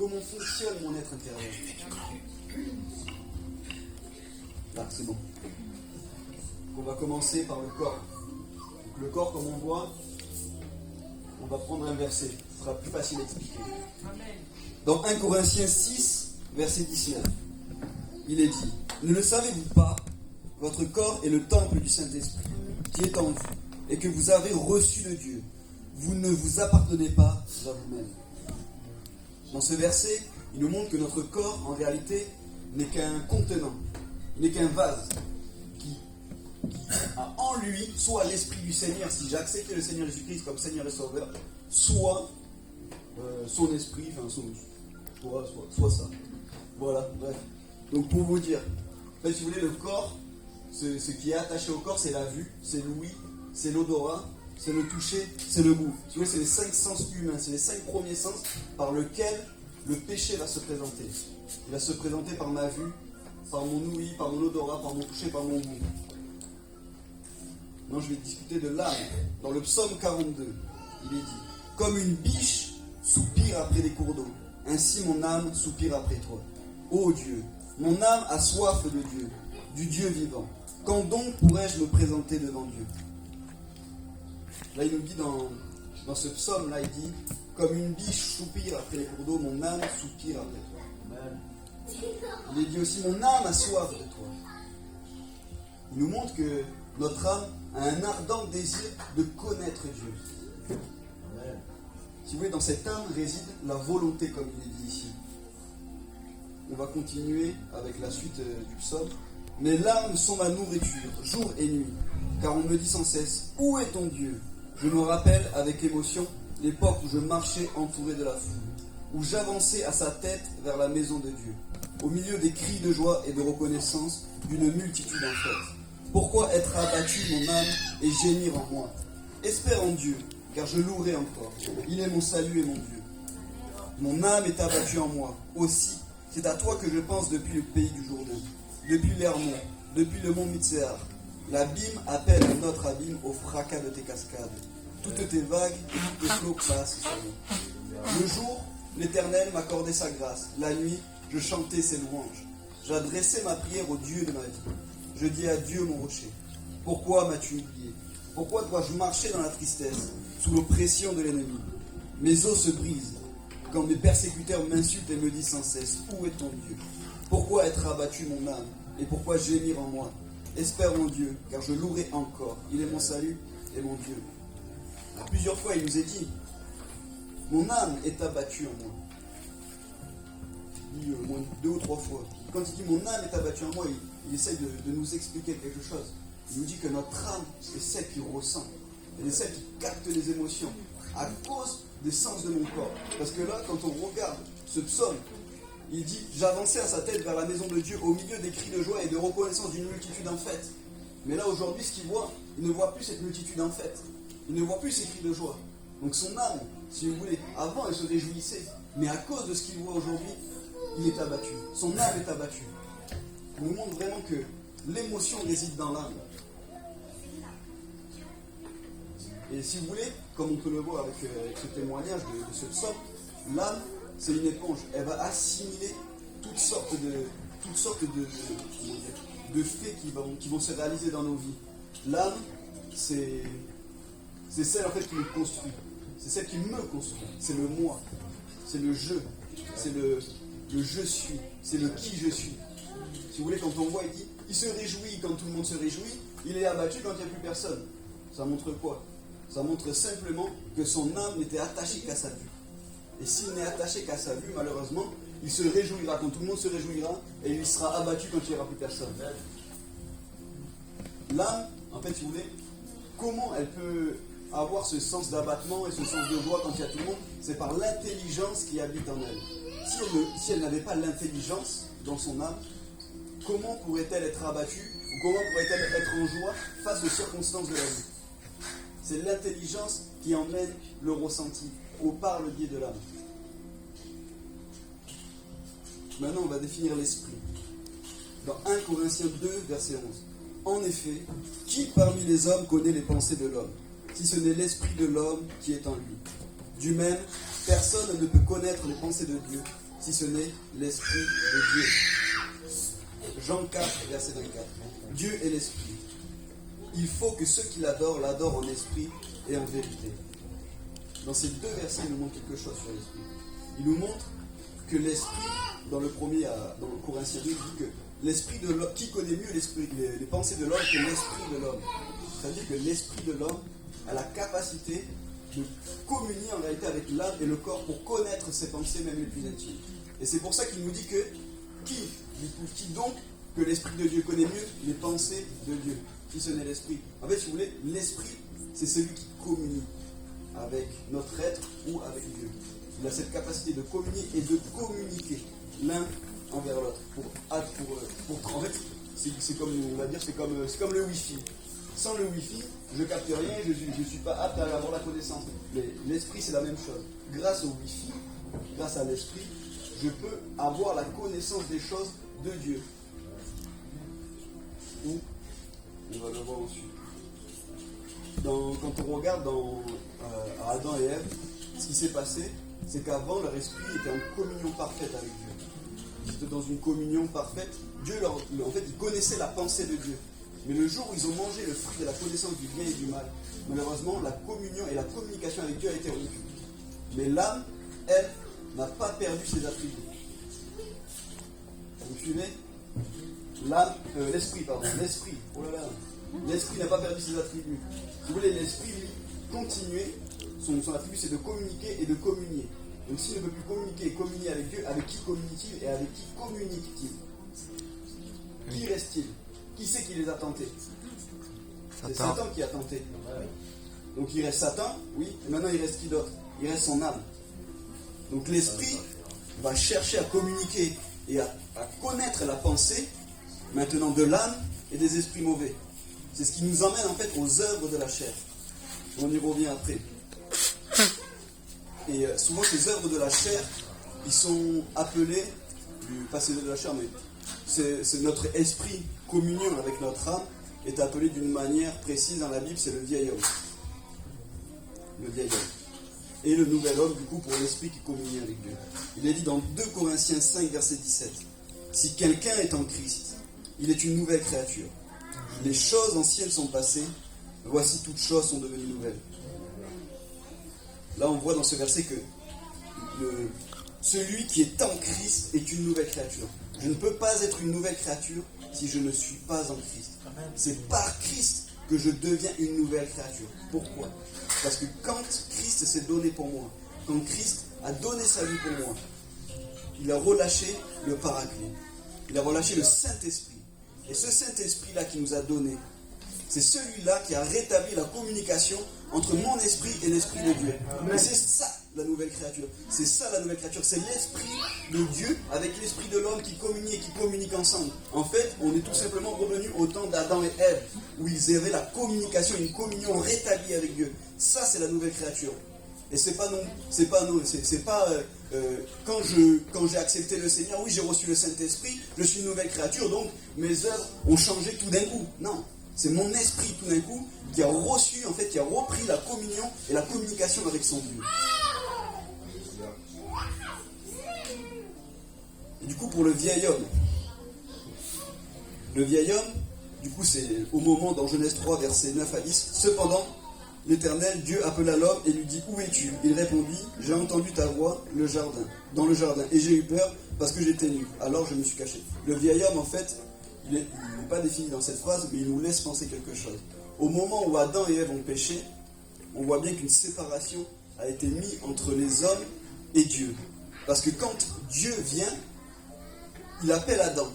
comment fonctionne mon être intérieur. Là, c'est bon. On va commencer par le corps. Donc, le corps, comme on voit, on va prendre un verset. Ce sera plus facile à expliquer. Dans 1 Corinthiens 6, verset 19, il est dit, ne le savez-vous pas, votre corps est le temple du Saint-Esprit, qui est en vous, et que vous avez reçu de Dieu. Vous ne vous appartenez pas à vous-même. Dans ce verset, il nous montre que notre corps, en réalité, n'est qu'un contenant, n'est qu'un vase qui a en lui soit l'Esprit du Seigneur, si j'ai accepté le Seigneur Jésus-Christ comme Seigneur et Sauveur, soit son esprit, enfin soit ça. Voilà, bref. Donc pour vous dire, en fait, si vous voulez, le corps, ce qui est attaché au corps, c'est la vue, c'est l'ouïe, c'est l'odorat, c'est le toucher, c'est le goût. Si vous voulez, c'est les 5 sens humains, c'est les 5 premiers sens par lesquels le péché va se présenter. Il va se présenter par ma vue, par mon ouïe, par mon odorat, par mon toucher, par mon goût. Non, je vais discuter de l'âme. Dans le psaume 42, il est dit, comme une biche soupire après des cours d'eau, ainsi mon âme soupire après toi. Ô Dieu, mon âme a soif de Dieu, du Dieu vivant. Quand donc pourrais-je me présenter devant Dieu? Là, il nous dit dans ce psaume-là, il dit, comme une biche soupire après les cours d'eau, mon âme soupire après toi. Amen. Il est dit aussi, mon âme a soif de toi. Il nous montre que notre âme a un ardent désir de connaître Dieu. Amen. Si vous voulez, dans cette âme réside la volonté, comme il est dit ici. On va continuer avec la suite du psaume. Mes larmes sont ma nourriture, jour et nuit, car on me dit sans cesse, où est ton Dieu? Je me rappelle avec émotion l'époque où je marchais entouré de la foule, où j'avançais à sa tête vers la maison de Dieu, au milieu des cris de joie et de reconnaissance d'une multitude en fête. Pourquoi être abattu, mon âme, et gémir en moi? Espère en Dieu, car je louerai encore. Il est mon salut et mon Dieu. Mon âme est abattue en moi. Aussi, c'est à toi que je pense depuis le pays du Jourdain, depuis l'Hermon, depuis le mont Mitséar. L'abîme appelle un autre abîme au fracas de tes cascades. Toutes tes vagues et toutes tes flots passent sur nous. Le jour, l'Éternel m'accordait sa grâce. La nuit, je chantais ses louanges. J'adressais ma prière au Dieu de ma vie. Je dis à Dieu mon rocher. Pourquoi m'as-tu oublié? Pourquoi dois-je marcher dans la tristesse, sous l'oppression de l'ennemi? Mes os se brisent, quand mes persécuteurs m'insultent et me disent sans cesse, où est ton Dieu? Pourquoi être abattu mon âme, et pourquoi gémir en moi? Espère en Dieu, car je louerai encore. Il est mon salut et mon Dieu. Plusieurs fois, il nous est dit, mon âme est abattue en moi. Il dit au moins 2 ou 3 fois. Quand il dit mon âme est abattue en moi, il essaie de nous expliquer quelque chose. Il nous dit que notre âme est celle qui ressent. Elle est celle qui capte les émotions à cause des sens de mon corps. Parce que là, quand on regarde ce psaume, il dit « J'avançais à sa tête vers la maison de Dieu au milieu des cris de joie et de reconnaissance d'une multitude en fête. » Mais là, aujourd'hui, ce qu'il voit, il ne voit plus cette multitude en fête. Il ne voit plus ces cris de joie. Donc son âme, si vous voulez, avant, elle se réjouissait. Mais à cause de ce qu'il voit aujourd'hui, il est abattu. Son âme est abattue. Il nous montre vraiment que l'émotion réside dans l'âme. Et si vous voulez, comme on peut le voir avec ce témoignage de ce psaume, l'âme, c'est une éponge. Elle va assimiler toutes sortes de faits qui vont se réaliser dans nos vies. L'âme, c'est celle en fait qui nous construit. C'est celle qui me construit. C'est le moi. C'est le je. C'est le je suis. C'est le qui je suis. Si vous voulez, quand on voit, il dit, il se réjouit quand tout le monde se réjouit, il est abattu quand il n'y a plus personne. Ça montre quoi? Ça montre simplement que son âme n'était attachée qu'à sa vue. Et s'il n'est attaché qu'à sa vue, malheureusement, il se réjouira quand tout le monde se réjouira et il sera abattu quand il n'y aura plus personne. L'âme, en fait, si vous voulez, comment elle peut avoir ce sens d'abattement et ce sens de joie quand il y a tout le monde? C'est par l'intelligence qui habite en elle. Si elle n'avait pas l'intelligence dans son âme, comment pourrait-elle être abattue ou comment pourrait-elle être en joie face aux circonstances de la vie? C'est l'intelligence qui emmène le ressenti par le biais de l'âme. Maintenant, on va définir l'esprit. Dans 1 Corinthiens 2, verset 11. En effet, qui parmi les hommes connaît les pensées de l'homme, si ce n'est l'esprit de l'homme qui est en lui? Du même, personne ne peut connaître les pensées de Dieu, si ce n'est l'Esprit de Dieu. Jean 4, verset 24. Dieu est l'Esprit. Il faut que ceux qui l'adorent en esprit et en vérité. Dans ces deux versets, il nous montre quelque chose sur l'Esprit. Il nous montre que l'Esprit, dans le Corinthiens 2, il dit que l'Esprit de l'homme, qui connaît mieux les pensées de l'homme que l'Esprit de l'homme. C'est-à-dire que l'Esprit de l'homme a la capacité de communier en réalité avec l'âme et le corps pour connaître ses pensées même les plus intimes. Et c'est pour ça qu'il nous dit que qui donc que l'Esprit de Dieu connaît mieux les pensées de Dieu, si ce n'est l'Esprit. En fait, si vous voulez, l'Esprit, c'est celui qui communie avec notre être ou avec Dieu. Il a cette capacité de communier et de communiquer l'un envers l'autre. En fait, c'est comme, on va dire, c'est comme le Wi-Fi. Sans le Wi-Fi, je ne capte rien, je ne suis pas apte à avoir la connaissance. Mais l'Esprit, c'est la même chose. Grâce au Wi-Fi, grâce à l'Esprit, je peux avoir la connaissance des choses de Dieu. Ou, on va le voir ensuite. Quand on regarde à Adam et Ève, ce qui s'est passé, c'est qu'avant, leur esprit était en communion parfaite avec Dieu. Ils étaient dans une communion parfaite. Dieu, en fait, ils connaissaient la pensée de Dieu. Mais le jour où ils ont mangé le fruit de la connaissance du bien et du mal, malheureusement, la communion et la communication avec Dieu a été rompue. Mais l'âme, elle, n'a pas perdu ses attributs. Vous suivez? L'esprit, oh là là, l'esprit n'a pas perdu ses attributs. Si vous voulez, l'esprit, lui, continuer, son attribut, c'est de communiquer et de communier. Donc s'il ne peut plus communiquer et communier avec Dieu, avec qui communique-t-il et avec qui communique-t-il? Qui reste-t-il? Qui c'est qui les a tentés? C'est Satan qui a tenté. Donc il reste Satan, oui, et maintenant il reste qui d'autre? Il reste son âme. Donc l'esprit va chercher à communiquer et à connaître la pensée, maintenant de l'âme et des esprits mauvais. C'est ce qui nous emmène en fait aux œuvres de la chair. On y revient après. Et souvent ces œuvres de la chair, ils sont appelés, pas ces œuvres de la chair, mais c'est notre esprit, communion avec notre âme, est appelé d'une manière précise dans la Bible, c'est le vieil homme. Le vieil homme. Et le nouvel homme, du coup, pour l'esprit qui communie avec Dieu. Il est dit dans 2 Corinthiens 5, verset 17. Si quelqu'un est en Christ, il est une nouvelle créature. Les choses anciennes sont passées, voici toutes choses sont devenues nouvelles. Là, on voit dans ce verset que celui qui est en Christ est une nouvelle créature. Je ne peux pas être une nouvelle créature si je ne suis pas en Christ. C'est par Christ que je deviens une nouvelle créature. Pourquoi? Parce que quand Christ s'est donné pour moi, quand Christ a donné sa vie pour moi, il a relâché le Paraclet. Il a relâché le Saint-Esprit. Et ce Saint-Esprit-là qui nous a donné, c'est celui-là qui a rétabli la communication entre mon esprit et l'Esprit de Dieu. Et c'est ça la nouvelle créature. C'est ça la nouvelle créature. C'est l'Esprit de Dieu avec l'Esprit de l'homme qui communie et qui communiquent ensemble. En fait, on est tout simplement revenu au temps d'Adam et Ève, où ils avaient la communication, une communion rétablie avec Dieu. Ça, c'est la nouvelle créature. Et c'est pas quand j'ai accepté le Seigneur, oui, j'ai reçu le Saint-Esprit, je suis une nouvelle créature, donc mes œuvres ont changé tout d'un coup. Non, c'est mon esprit tout d'un coup qui a reçu, en fait, qui a repris la communion et la communication avec son Dieu. Et du coup, pour le vieil homme, du coup, c'est au moment dans Genèse 3, versets 9 à 10, cependant, l'Éternel, Dieu appela l'homme et lui dit, où es-tu? Il répondit, j'ai entendu ta voix dans le jardin, et j'ai eu peur parce que j'étais nu. Alors je me suis caché. Le vieil homme, en fait, il n'est pas défini dans cette phrase, mais il nous laisse penser quelque chose. Au moment où Adam et Ève ont péché, on voit bien qu'une séparation a été mise entre les hommes et Dieu. Parce que quand Dieu vient, il appelle Adam.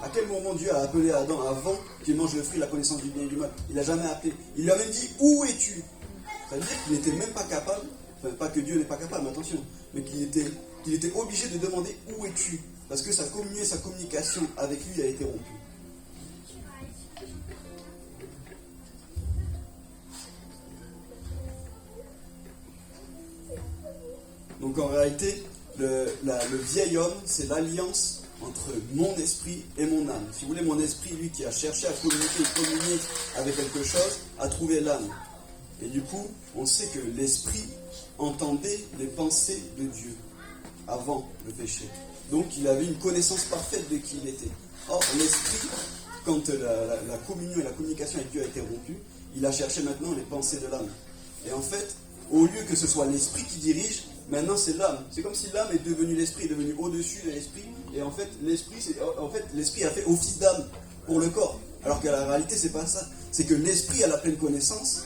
À quel moment Dieu a appelé Adam avant qu'il mange le fruit de la connaissance du bien et du mal? Il n'a jamais appelé. Il lui a même dit, où es-tu? Ça veut dire qu'il n'était même pas capable, enfin pas que Dieu n'est pas capable, attention, mais qu'il était obligé de demander, où es-tu? Parce que sa communion et sa communication avec lui a été rompue. Donc en réalité, le vieil homme, c'est l'alliance entre mon esprit et mon âme. Si vous voulez, mon esprit, lui, qui a cherché à communier avec quelque chose, a trouvé l'âme. Et du coup, on sait que l'esprit entendait les pensées de Dieu. avant le péché. Donc il avait une connaissance parfaite de qui il était. Or, l'esprit, quand la communion et la communication avec Dieu a été rompue, il a cherché maintenant les pensées de l'âme. Et en fait, au lieu que ce soit l'esprit qui dirige, maintenant c'est l'âme. C'est comme si l'âme est devenue l'esprit, est devenue au-dessus de l'esprit. Et en fait, l'esprit a fait office d'âme pour le corps. Alors que la réalité, c'est pas ça. C'est que l'esprit a la pleine connaissance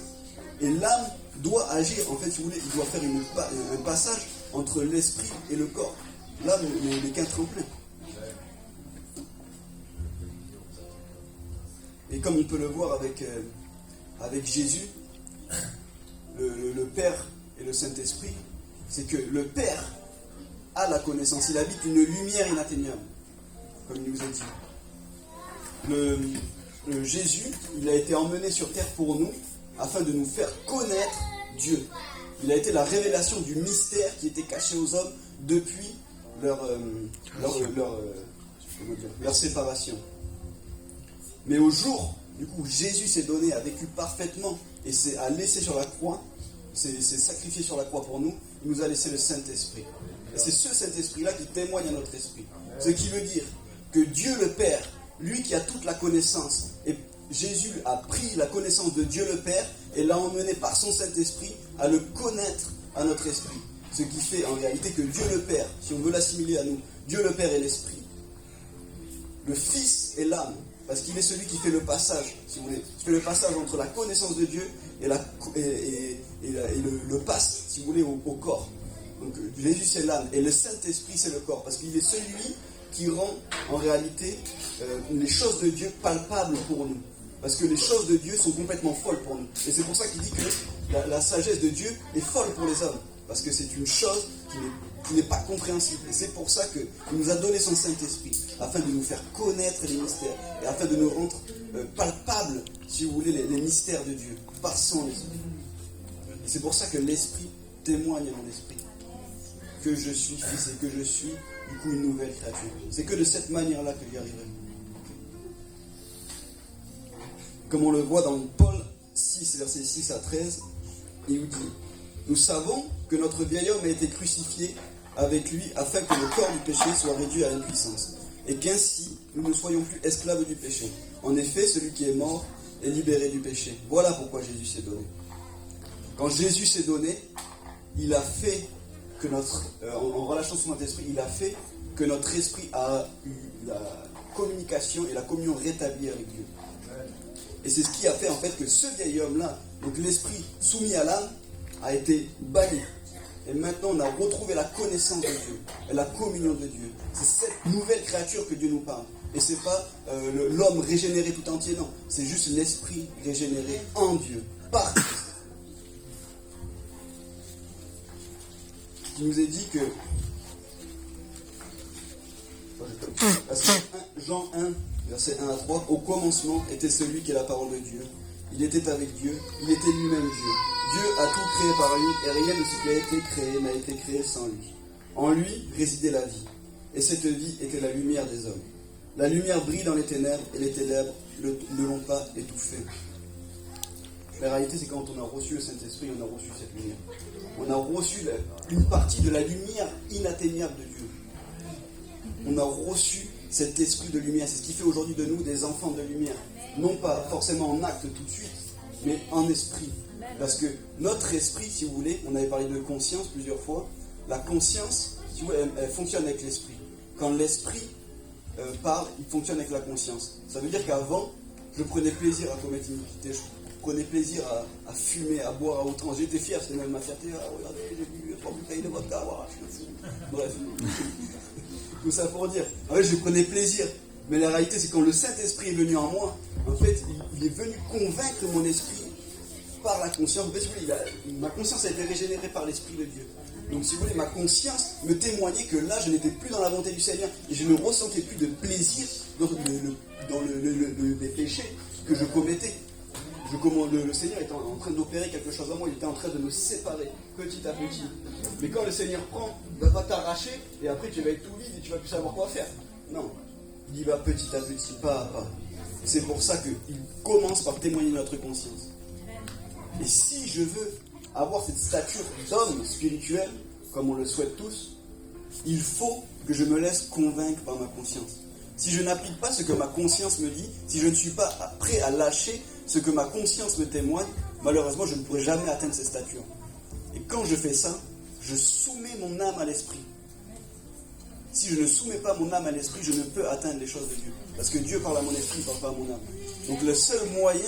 et l'âme doit agir. En fait, si vous voulez, il doit faire un passage entre l'esprit et le corps. L'âme n'est qu'un tremplin. Et comme on peut le voir avec Jésus, le Père et le Saint-Esprit, c'est que le Père a la connaissance. Il habite une lumière inatteignable, comme il nous a dit. Jésus, il a été emmené sur terre pour nous, afin de nous faire connaître Dieu. Il a été la révélation du mystère qui était caché aux hommes depuis leur séparation. Mais au jour, du coup, Jésus s'est donné, a vécu parfaitement et a laissé sur la croix, s'est sacrifié sur la croix pour nous, il nous a laissé le Saint-Esprit. Et c'est ce Saint-Esprit-là qui témoigne à notre esprit. Ce qui veut dire que Dieu le Père, lui qui a toute la connaissance, et Jésus a pris la connaissance de Dieu le Père et l'a emmené par son Saint-Esprit à le connaître à notre esprit. Ce qui fait en réalité que Dieu le Père, si on veut l'assimiler à nous, Dieu le Père est l'Esprit. Le Fils est l'âme, parce qu'il est celui qui fait le passage, si vous voulez, qui fait le passage entre la connaissance de Dieu et le passe, si vous voulez, au corps. Donc Jésus c'est l'âme et le Saint-Esprit c'est le corps, parce qu'il est celui qui rend en réalité les choses de Dieu palpables pour nous. Parce que les choses de Dieu sont complètement folles pour nous. Et c'est pour ça qu'il dit que la sagesse de Dieu est folle pour les hommes. Parce que c'est une chose qui n'est pas compréhensible. Et c'est pour ça qu'il nous a donné son Saint-Esprit, afin de nous faire connaître les mystères, et afin de nous rendre palpables, si vous voulez, les mystères de Dieu, par son Esprit. Et c'est pour ça que l'Esprit témoigne à mon esprit que je suis fils et que je suis, du coup, une nouvelle créature. C'est que de cette manière-là que j'y arriverai. Comme on le voit dans Paul 6, versets 6 à 13, il nous dit: nous savons que notre vieil homme a été crucifié avec lui afin que le corps du péché soit réduit à l'impuissance et qu'ainsi nous ne soyons plus esclaves du péché. En effet, celui qui est mort est libéré du péché. Voilà pourquoi Jésus s'est donné. Quand Jésus s'est donné, il a fait que en relâchant son esprit, il a fait que notre esprit a eu la communication et la communion rétablie avec Dieu. Et c'est ce qui a fait en fait que ce vieil homme-là, donc l'esprit soumis à l'âme, a été banni. Et maintenant, on a retrouvé la connaissance de Dieu et la communion de Dieu. C'est cette nouvelle créature que Dieu nous parle. Et c'est pas l'homme régénéré tout entier, non. C'est juste l'esprit régénéré en Dieu, par Christ. Il nous est dit que Jean 1, verset 1 à 3, au commencement était celui qui est la parole de Dieu. Il était avec Dieu, il était lui-même Dieu. Dieu a tout créé par lui, et rien de ce qui a été créé n'a été créé sans lui. En lui résidait la vie, et cette vie était la lumière des hommes. La lumière brille dans les ténèbres, et les ténèbres ne l'ont pas étouffée. La réalité, c'est quand on a reçu le Saint-Esprit, on a reçu cette lumière. On a reçu une partie de la lumière inatteignable de Dieu. On a reçu cet esprit de lumière. C'est ce qui fait aujourd'hui de nous des enfants de lumière. Non pas forcément en acte tout de suite, mais en esprit. Parce que notre esprit, si vous voulez, on avait parlé de conscience plusieurs fois. La conscience, si vous voulez, elle fonctionne avec l'esprit. Quand l'esprit parle, il fonctionne avec la conscience. Ça veut dire qu'avant, je prenais plaisir à commettre une iniquité. Je prenais plaisir à fumer, à boire à outrance. J'étais fier, c'était même ma fierté. Ah, regardez, j'ai bu 3 bouteilles de vodka, voilà, je suis fou. Bref. Tout ça pour dire. En fait, je prenais plaisir. Mais la réalité, c'est quand le Saint-Esprit est venu en moi, en fait, il est venu convaincre mon esprit par la conscience. En fait, si vous voulez, ma conscience a été régénérée par l'Esprit de Dieu. Donc, si vous voulez, ma conscience me témoignait que là, je n'étais plus dans la volonté du Seigneur et je ne ressentais plus de plaisir dans les péchés que je commettais. Le Seigneur était en train d'opérer quelque chose en moi, il était en train de me séparer petit à petit. Mais quand le Seigneur prend, il ne va pas t'arracher et après tu vas être tout vide et tu ne vas plus savoir quoi faire. Non, il y va petit à petit, pas à pas. C'est pour ça qu'il commence par témoigner notre conscience. Et si je veux avoir cette stature d'homme spirituel, comme on le souhaite tous, il faut que je me laisse convaincre par ma conscience. Si je n'applique pas ce que ma conscience me dit, si je ne suis pas prêt à lâcher ce que ma conscience me témoigne, malheureusement, je ne pourrai jamais atteindre cette stature. Et quand je fais ça, je soumets mon âme à l'esprit. Si je ne soumets pas mon âme à l'esprit, je ne peux atteindre les choses de Dieu. Parce que Dieu parle à mon esprit, il ne parle pas à mon âme. Donc le seul moyen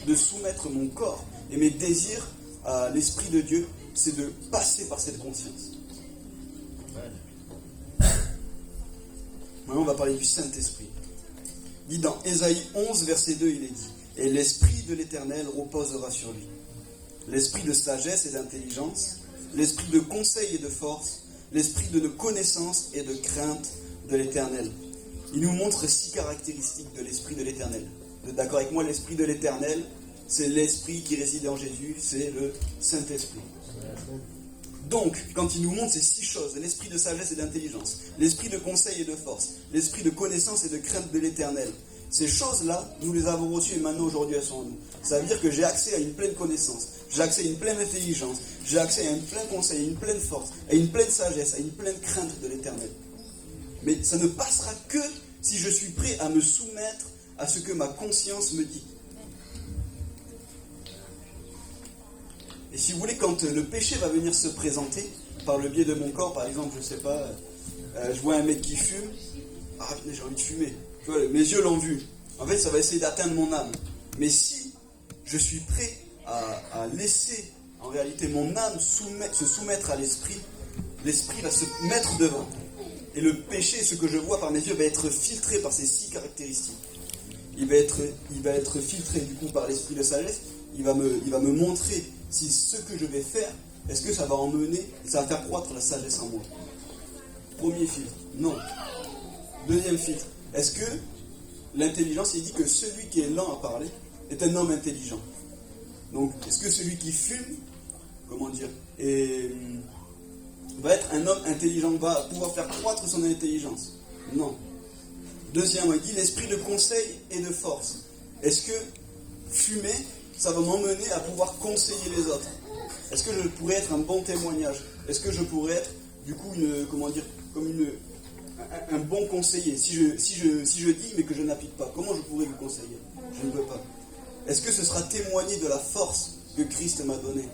de soumettre mon corps et mes désirs à l'esprit de Dieu, c'est de passer par cette conscience. Maintenant, on va parler du Saint-Esprit. Dit dans Ésaïe 11, verset 2, il est dit « Et l'Esprit de l'Éternel reposera sur lui. L'Esprit de sagesse et d'intelligence, l'Esprit de conseil et de force, l'Esprit de connaissance et de crainte de l'Éternel. » Il nous montre 6 caractéristiques de l'Esprit de l'Éternel. Vous êtes d'accord avec moi? L'Esprit de l'Éternel, c'est l'Esprit qui réside en Jésus, c'est le Saint-Esprit. Donc, quand il nous montre ces 6 choses, l'esprit de sagesse et d'intelligence, l'esprit de conseil et de force, l'esprit de connaissance et de crainte de l'Éternel, ces choses-là, nous les avons reçues et maintenant, aujourd'hui, elles sont en nous. Ça veut dire que j'ai accès à une pleine connaissance, j'ai accès à une pleine intelligence, j'ai accès à un plein conseil, à une pleine force, à une pleine sagesse, à une pleine crainte de l'Éternel. Mais ça ne passera que si je suis prêt à me soumettre à ce que ma conscience me dit. Et si vous voulez, quand le péché va venir se présenter, par le biais de mon corps, par exemple, je sais pas, je vois un mec qui fume, ah j'ai envie de fumer, tu vois, mes yeux l'ont vu. En fait, ça va essayer d'atteindre mon âme. Mais si je suis prêt à laisser, en réalité, mon âme se soumettre à l'esprit, l'esprit va se mettre devant. Et le péché, ce que je vois par mes yeux, va être filtré par ces 6 caractéristiques. Il va être filtré du coup par l'esprit de sagesse, il va me montrer si ce que je vais faire, est-ce que ça va emmener, ça va faire croître la sagesse en moi. Premier filtre, non. Deuxième filtre, est-ce que l'intelligence, il dit que celui qui est lent à parler est un homme intelligent. Donc, est-ce que celui qui fume, comment dire, va être un homme intelligent, va pouvoir faire croître son intelligence? Non. Deuxièmement, il dit l'esprit de conseil et de force. Est-ce que fumer, ça va m'emmener à pouvoir conseiller les autres? Est-ce que je pourrais être un bon témoignage? Est-ce que je pourrais être, du coup, un bon conseiller? Si je dis, mais que je n'applique pas, comment je pourrais vous conseiller? Je ne peux pas. Est-ce que ce sera témoigner de la force que Christ m'a donnée?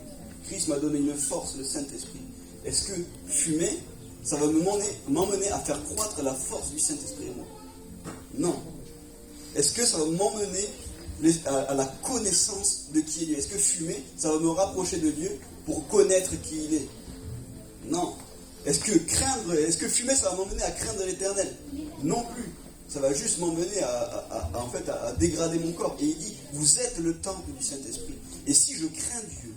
Christ m'a donné une force, le Saint-Esprit. Est-ce que fumer, ça va m'emmener à faire croître la force du Saint-Esprit en moi? Non. Est-ce que ça va m'emmener à la connaissance de qui il est? Est-ce que fumer, ça va me rapprocher de Dieu pour connaître qui il est? Non. Est-ce que fumer, ça va m'emmener à craindre l'Éternel? Non plus. Ça va juste m'emmener à dégrader mon corps. Et il dit, vous êtes le temple du Saint-Esprit. Et si je crains Dieu,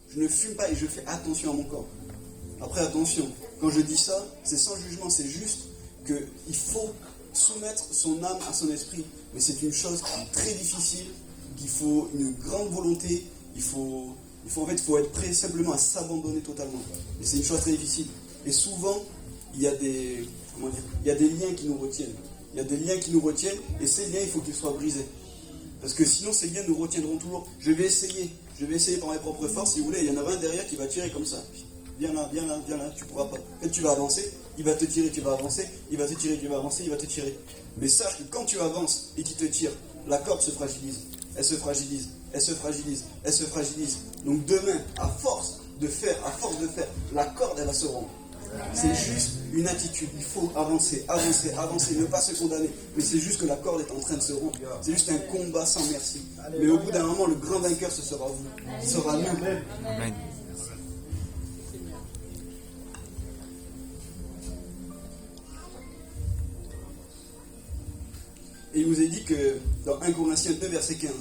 je ne fume pas et je fais attention à mon corps. Après, attention, quand je dis ça, c'est sans jugement, c'est juste qu'il faut soumettre son âme à son esprit. Mais c'est une chose qui est très difficile, qu'il faut une grande volonté, il faut être prêt simplement à s'abandonner totalement. Et c'est une chose très difficile. Et souvent, il y a des liens qui nous retiennent. Il y a des liens qui nous retiennent, et ces liens, il faut qu'ils soient brisés. Parce que sinon, ces liens nous retiendront toujours. Je vais essayer par mes propres forces, si vous voulez, il y en aura un derrière qui va tirer comme ça. Viens là, tu ne pourras pas. Quand tu vas avancer, il va te tirer, tu vas avancer, il va te tirer, tu vas avancer, il va te tirer. Mais sache que quand tu avances et qu'il te tire, la corde se fragilise. Elle se fragilise, elle se fragilise, elle se fragilise. Donc demain, à force de faire, la corde, elle va se rompre. C'est juste une attitude. Il faut avancer, ne pas se condamner. Mais c'est juste que la corde est en train de se rompre. C'est juste un combat sans merci. Mais au bout d'un moment, le grand vainqueur, ce sera vous. Ce sera nous. Amen. Et il nous est dit que, dans 1 Corinthiens 2, verset 15,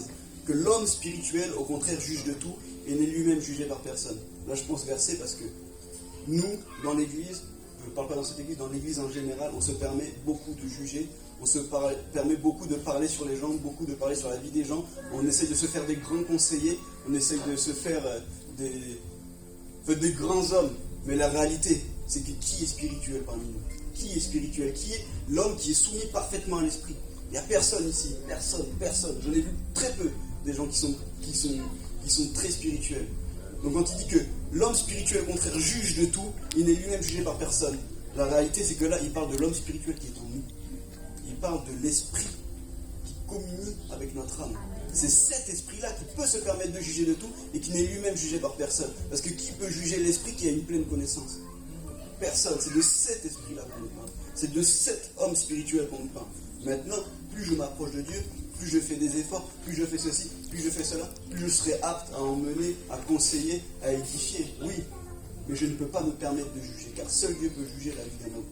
que l'homme spirituel, au contraire, juge de tout et n'est lui-même jugé par personne. Là, je pense verset parce que nous, dans l'église, je ne parle pas dans cette église, dans l'église en général, on se permet beaucoup de juger, on se permet beaucoup de parler sur les gens, beaucoup de parler sur la vie des gens, on essaie de se faire des grands conseillers, on essaie de se faire des grands hommes. Mais la réalité, c'est que qui est spirituel parmi nous? Qui est spirituel? Qui est l'homme qui est soumis parfaitement à l'esprit? Il n'y a personne ici, personne. J'en ai vu très peu des gens qui sont très spirituels. Donc quand il dit que l'homme spirituel, au contraire, juge de tout, il n'est lui-même jugé par personne. La réalité, c'est que là, il parle de l'homme spirituel qui est en nous. Il parle de l'esprit qui communique avec notre âme. C'est cet esprit-là qui peut se permettre de juger de tout et qui n'est lui-même jugé par personne. Parce que qui peut juger l'esprit qui a une pleine connaissance? Personne. C'est de cet esprit-là qu'on nous parle. C'est de cet homme spirituel qu'on nous parle. Maintenant, plus je m'approche de Dieu, plus je fais des efforts, plus je fais ceci, plus je fais cela, plus je serai apte à emmener, à conseiller, à édifier. Oui, mais je ne peux pas me permettre de juger, car seul Dieu peut juger la vie d'un homme.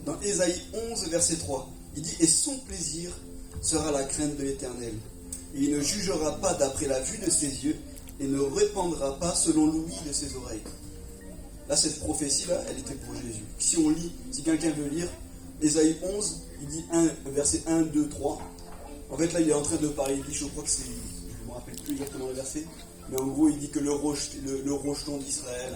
Dans Ésaïe 11, verset 3, il dit « Et son plaisir sera la crainte de l'Éternel. Et il ne jugera pas d'après la vue de ses yeux, et ne répandra pas selon l'ouïe de ses oreilles. » Là, cette prophétie-là, elle était pour Jésus. Si on lit, si quelqu'un veut lire, Ésaïe 11, il dit verset 1, 2, 3. En fait, là, il est en train de parler, il dit, je crois que c'est, je ne me rappelle plus exactement le verset, mais en gros, il dit que le rejeton d'Israël,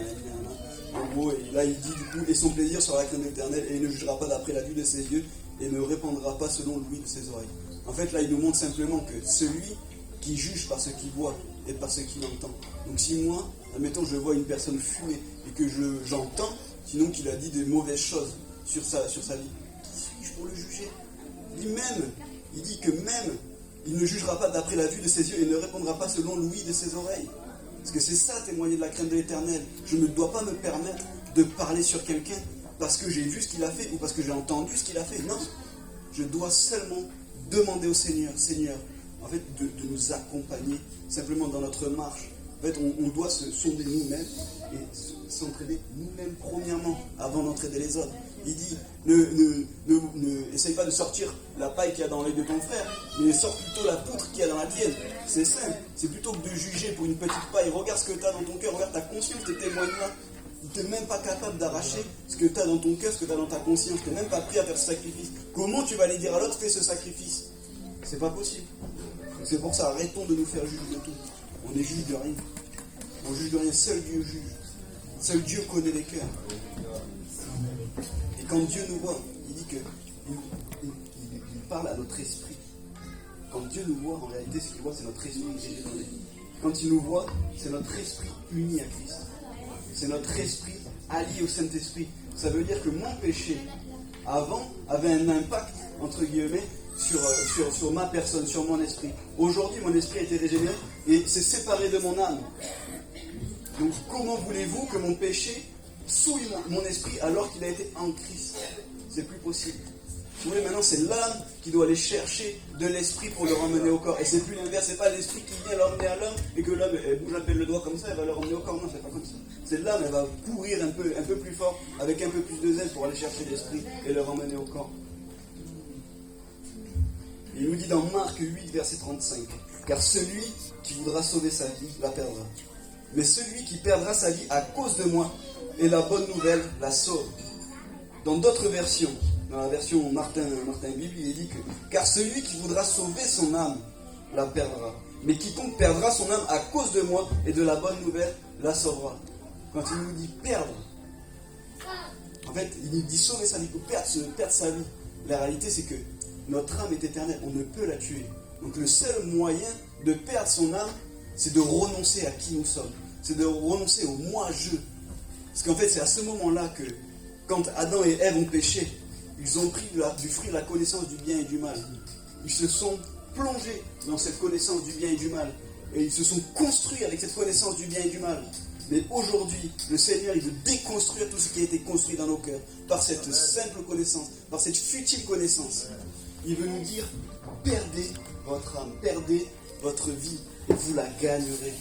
en gros, et là, il dit du coup, et son plaisir sera la crainte de l'Éternel, et il ne jugera pas d'après la vue de ses yeux, et ne répandra pas selon l'ouïe de ses oreilles. En fait, là, il nous montre simplement que celui qui juge par ce qu'il voit et par ce qu'il entend. Donc si moi, admettons, je vois une personne fumer et que j'entends, sinon qu'il a dit des mauvaises choses sur sa vie, qui suis-je pour le juger? Il dit que même, il ne jugera pas d'après la vue de ses yeux et ne répondra pas selon l'ouïe de ses oreilles. Parce que c'est ça, témoigner de la crainte de l'Éternel. Je ne dois pas me permettre de parler sur quelqu'un parce que j'ai vu ce qu'il a fait ou parce que j'ai entendu ce qu'il a fait. Non, je dois seulement demander au Seigneur, en fait, de nous accompagner simplement dans notre marche. En fait, on doit se sonder nous-mêmes et s'entraider nous-mêmes premièrement avant d'entraider les autres. Il dit, essaye pas de sortir la paille qu'il y a dans l'œil de ton frère, mais sors plutôt la poutre qu'il y a dans la tienne. C'est simple. C'est plutôt que de juger pour une petite paille. Regarde ce que tu as dans ton cœur, regarde ta conscience, tes témoignages. Tu n'es même pas capable d'arracher ce que tu as dans ton cœur, ce que tu as dans ta conscience. Tu n'es même pas prêt à faire ce sacrifice. Comment tu vas aller dire à l'autre, fais ce sacrifice? C'est pas possible. C'est pour ça, arrêtons de nous faire juger de tout. On n'est juge de rien. On juge de rien, seul Dieu juge. Seul Dieu connaît les cœurs. Et quand Dieu nous voit, il dit qu'il parle à notre esprit. Quand Dieu nous voit, en réalité, ce qu'il voit, c'est notre esprit régénéré. Quand il nous voit, c'est notre esprit uni à Christ. C'est notre esprit allié au Saint-Esprit. Ça veut dire que mon péché, avant, avait un impact, entre guillemets, sur ma personne, sur mon esprit. Aujourd'hui, mon esprit a été régénéré et s'est séparé de mon âme. Donc, comment voulez-vous que mon péché souille mon esprit alors qu'il a été en Christ? C'est plus possible. Vous voyez, maintenant, c'est l'âme qui doit aller chercher de l'esprit pour le ramener au corps. Et c'est plus l'inverse, c'est pas l'esprit qui vient l'emmener à l'homme et que l'homme bouge un peu le doigt comme ça, elle va le ramener au corps. Non, c'est pas comme ça. C'est l'âme, elle va courir un peu plus fort, avec un peu plus de zèle pour aller chercher l'esprit et le ramener au corps. Il nous dit dans Marc 8, verset 35, « Car celui qui voudra sauver sa vie la perdra. Mais celui qui perdra sa vie à cause de moi et la bonne nouvelle la sauve. » Dans d'autres versions, dans la version Martin Bible, il est dit que « Car celui qui voudra sauver son âme la perdra. Mais quiconque perdra son âme à cause de moi et de la bonne nouvelle la sauvera. » Quand il nous dit perdre, en fait, il nous dit sauver sa vie, perdre sa vie. La réalité, c'est que notre âme est éternelle, on ne peut la tuer. Donc le seul moyen de perdre son âme, c'est de renoncer à qui nous sommes. C'est de renoncer au moi-je. Parce qu'en fait, c'est à ce moment-là que, quand Adam et Ève ont péché, ils ont pris du fruit de la connaissance du bien et du mal. Ils se sont plongés dans cette connaissance du bien et du mal. Et ils se sont construits avec cette connaissance du bien et du mal. Mais aujourd'hui, le Seigneur, il veut déconstruire tout ce qui a été construit dans nos cœurs par cette simple connaissance, par cette futile connaissance. Il veut nous dire, perdez votre âme, perdez votre vie, et vous la gagnerez.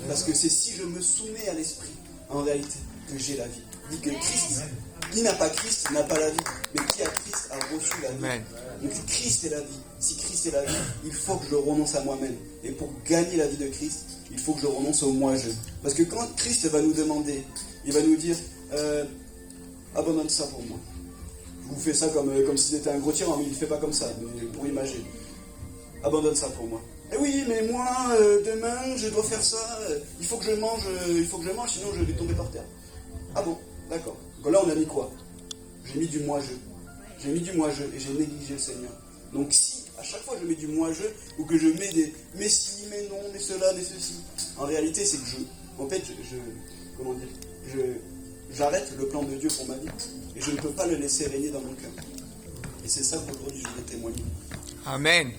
Parce que c'est si je me soumets à l'esprit, en réalité, que j'ai la vie. Il dit que Christ, qui n'a pas Christ, n'a pas la vie, mais qui a Christ a reçu la vie. Donc Christ est la vie. Si Christ est la vie, il faut que je renonce à moi-même. Et pour gagner la vie de Christ, il faut que je renonce au moi-je. Parce que quand Christ va nous demander, il va nous dire, abandonne ça pour moi. Je vous fais ça comme si c'était un gros tyran, mais il ne fait pas comme ça, mais pour imaginer. Abandonne ça pour moi. Eh oui, mais moi, demain, je dois faire ça, il faut que je mange, sinon je vais tomber par terre. Ah bon, d'accord. Donc là, on a mis quoi? J'ai mis du moi-je. J'ai mis du moi-je et j'ai négligé le Seigneur. Donc si, à chaque fois je mets du moi-je, ou que je mets des mais si, mais non, mais cela, mais ceci, en réalité, c'est que j'arrête le plan de Dieu pour ma vie et je ne peux pas le laisser régner dans mon cœur. Et c'est ça qu'aujourd'hui je voulais témoigner. Amen.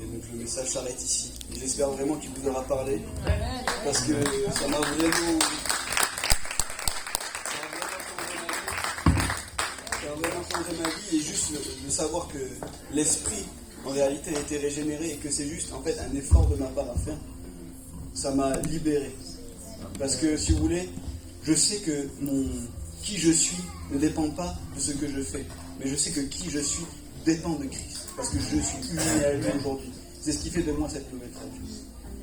Et donc le message s'arrête ici. Et j'espère vraiment qu'il vous aura parlé. Parce que ça m'a vraiment changé ma vie. Et juste de savoir que l'esprit en réalité a été régénéré et que c'est juste en fait un effort de ma part à faire. Ça m'a libéré. Parce que si vous voulez, je sais que qui je suis ne dépend pas de ce que je fais. Mais je sais que qui je suis dépend de Christ. Parce que je suis uni à lui aujourd'hui. C'est ce qui fait de moi cette nouvelle créature.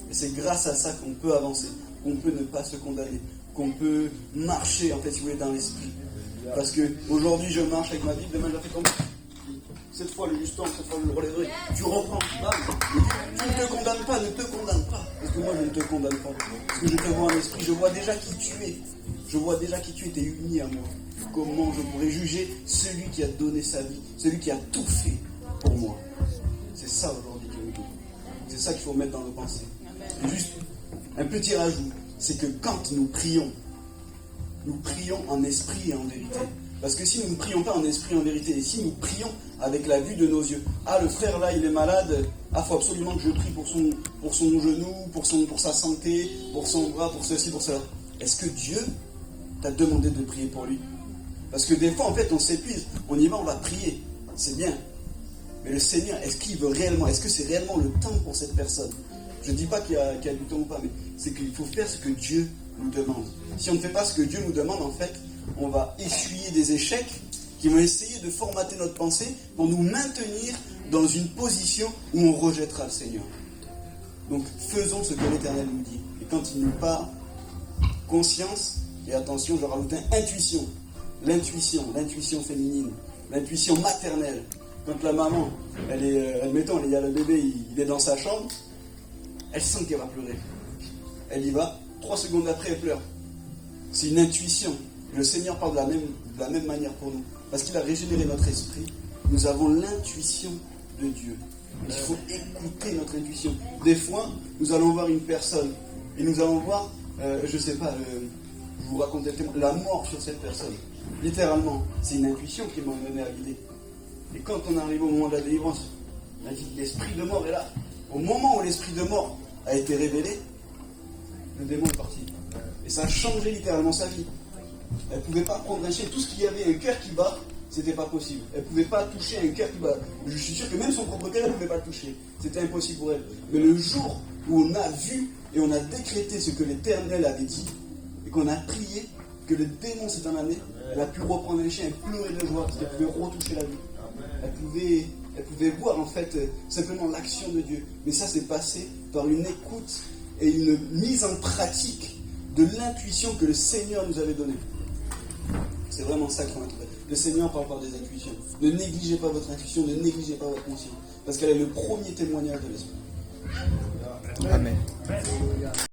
Et c'est grâce à ça qu'on peut avancer, qu'on peut ne pas se condamner, qu'on peut marcher, en fait, si vous voulez, dans l'esprit. Parce que aujourd'hui, je marche avec ma Bible, demain, je la fais comme cette fois, le juste temps, cette fois, je le relèverai. Tu reprends, bam. Tu ne te condamnes pas, ne te condamne pas. Parce que moi, je ne te condamne pas. Parce que je te vois en esprit, je vois déjà qui tu es. Je vois déjà qui tu es, tu es uni à moi. Comment je pourrais juger celui qui a donné sa vie, celui qui a tout fait pour moi. C'est ça aujourd'hui que nous devons. C'est ça qu'il faut mettre dans nos pensées. Et juste un petit rajout, c'est que quand nous prions en esprit et en vérité. Parce que si nous ne prions pas en esprit et en vérité, et si nous prions avec la vue de nos yeux, ah le frère là il est malade, ah faut absolument que je prie pour son genou, pour sa santé, pour son bras, pour ceci, pour cela. Est-ce que Dieu t'a demandé de prier pour lui? Parce que des fois en fait on s'épuise, on y va, on va prier, c'est bien. Mais le Seigneur, est-ce qu'il veut réellement, est-ce que c'est réellement le temps pour cette personne? Je ne dis pas qu'il y a du temps ou pas, mais c'est qu'il faut faire ce que Dieu nous demande. Si on ne fait pas ce que Dieu nous demande, en fait, on va essuyer des échecs qui vont essayer de formater notre pensée pour nous maintenir dans une position où on rejettera le Seigneur. Donc faisons ce que l'Éternel nous dit. Et quand il nous parle, conscience, et attention, je rajoute intuition. L'intuition féminine, l'intuition maternelle. Quand la maman, admettons, il y a le bébé, il est dans sa chambre, elle sent qu'elle va pleurer. Elle y va, 3 secondes après, elle pleure. C'est une intuition. Le Seigneur parle de la même manière pour nous. Parce qu'il a régénéré notre esprit, nous avons l'intuition de Dieu. Il faut écouter notre intuition. Des fois, nous allons voir une personne, et nous allons voir, je ne sais pas, je vous raconte la mort sur cette personne. Littéralement, c'est une intuition qui m'a mené à l'idée. Et quand on arrive au moment de la délivrance, on a dit l'esprit de mort est là. Au moment où l'esprit de mort a été révélé, le démon est parti. Et ça a changé littéralement sa vie. Elle ne pouvait pas prendre un chien. Tout ce qu'il y avait, un cœur qui bat, c'était pas possible. Elle ne pouvait pas toucher un cœur qui bat. Je suis sûr que même son propre cœur, elle ne pouvait pas le toucher. C'était impossible pour elle. Mais le jour où on a vu et on a décrété ce que l'Éternel avait dit, et qu'on a prié, que le démon s'est en allé, elle a pu reprendre les chiens et pleurer de joie parce qu'elle pouvait retoucher la vie. Elle pouvait voir en fait simplement l'action de Dieu. Mais ça s'est passé par une écoute et une mise en pratique de l'intuition que le Seigneur nous avait donnée. C'est vraiment ça qu'il faut être. Le Seigneur parle par des intuitions. Ne négligez pas votre intuition, ne négligez pas votre conscience. Parce qu'elle est le premier témoignage de l'Esprit. Amen.